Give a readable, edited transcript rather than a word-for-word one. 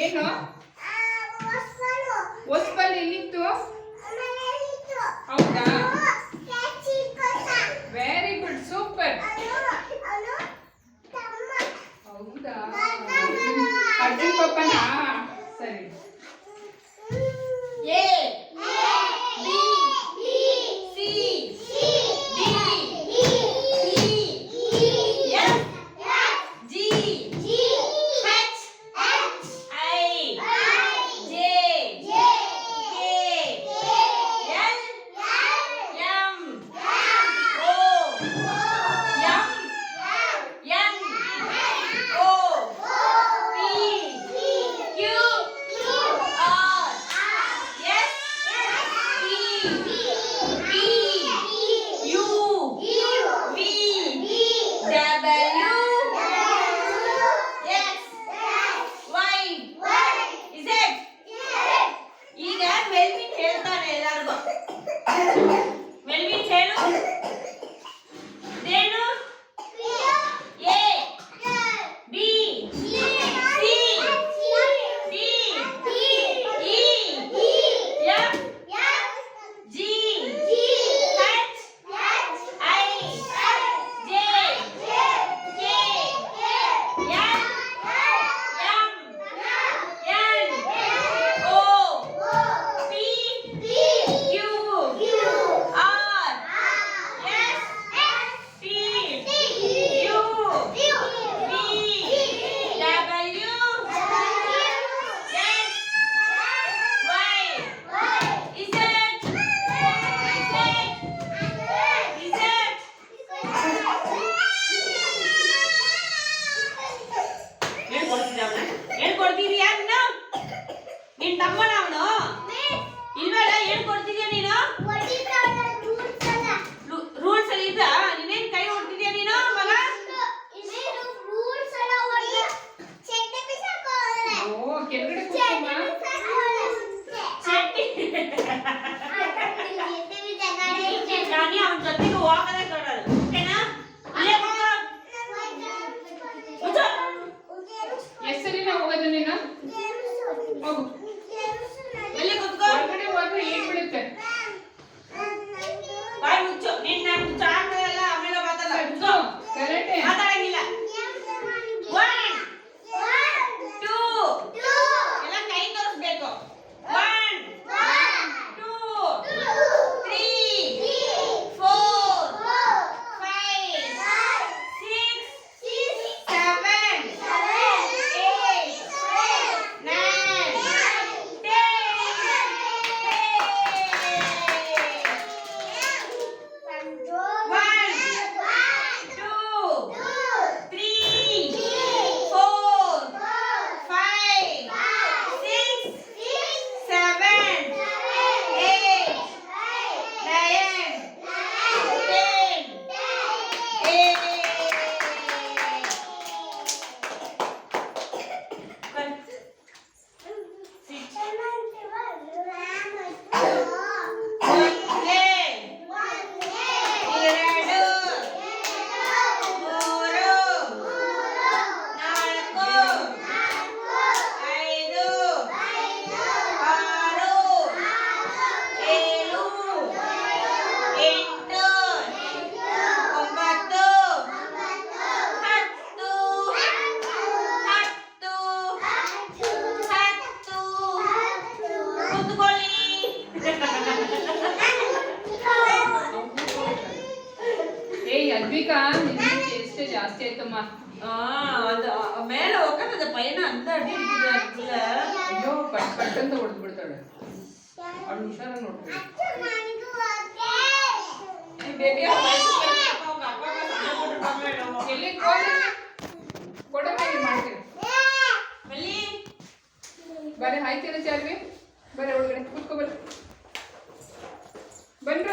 ಏನು ಹೊಸಬಲ್ ಎಲ್ಲಿತ್ತು? ಹೌದಾ, very good, super. ಹೌದಾ, ಅರ್ಜುನ್ ಪಪ್ಪನಾ? ಸರಿ. A B C D E F G H I J K L M O M N O P Q R S T U V W X Y Z. ಈಗ Melvin ಹೇಳ್ತಾನೆ ಎಲ್ಲರಿಗೂ. Melvin ಹೇಳು. ಏನು? A B C D E F G H I J K L M N O P Q R S T U V W X Y Z ಹೇಳ್ಕೊಡ್ತಿದ್ಯಾ ನೀನು? ನಿನ್ ತಮ್ಮನ ಅವನು ಇಲ್ವೇಳ? ಹೇಳ್ಕೊಡ್ತಿದ್ಯಾ ನೀನು? ರೂಲ್ಸ್ ಅಲ್ಲಿ ಇದ್ದ ನೀನೇನ್ ಕೈ ಹೊಡ್ತಿದ್ಯಾ ನೀನು ಮಗ? ಓ, ಕೆಳಗಡೆ ಕೂತ್ಕೊಮ್ಮ. ನಾನು ಅವನ ಜೊತೆಗೆ ಹೋಗದೆ ಕೊಡೋದು, ಓಕೆನಾ? ಇಲ್ಲೇ ಕೂತ್ಕೋ. ಕೂತ್ಕೋ. ಎಷ್ಟು ಸರಿ ನಾವು ಹೋಗೋದು ನೀನು? ಹೋಗು. ಎಲ್ಲಿ ಕೂತ್ಕೋ. ಹೊರಗಡೆ ಹೋದ್ರೆ ಏನ್ ಬಿಡುತ್ತೆ? ಬಾಯ್ ಮುಚ್ಚು. ನಿನ್ನ ಚಾಟ ಎಲ್ಲ ಆಮೇಲೆ ಮಾತಾಡ. ಕೂತ್ಕೋ. ಕರೆಕ್ಟ್ ಮಾತಾಡಂಗಿಲ್ಲ. 1 2 ಎಲ್ಲ ಕೈ ತೋರಿಸ್ಬೇಕು. 1 2 3 4 5 6 7 8 9 ಅದ್ವಿಕಾ, ನಿನ್ಗೆ ಎಷ್ಟೇ ಜಾಸ್ತಿ ಆಯ್ತಮ್ಮ. ಅದು ಮೇಲೆ ಹೋಗದ ಪೈನ ಅಂತ ಅಡ್ಡಿ ಹಿಡಿದಿದೆ. ಅಯ್ಯೋ, ಪಟ್ ಪಟ್ ಅಂತ ಹೊಡೆದು ಬಿಡ್ತಾಳೆ. ಅವ್ಳು ಹುಷಾರಾಗಿ ನೋಡ್ತೀವಿ. ಎಲ್ಲಿ ಕೊಡಬೇಡಿ ಮಾಡ್ತೀವಿ. ಬರೀ ಆಯ್ತೇನ ಚಾರ್ವಿ? ಬರೀ ಒಳಗಡೆ ಕೂತ್ಕೊ. ಬನ್ರ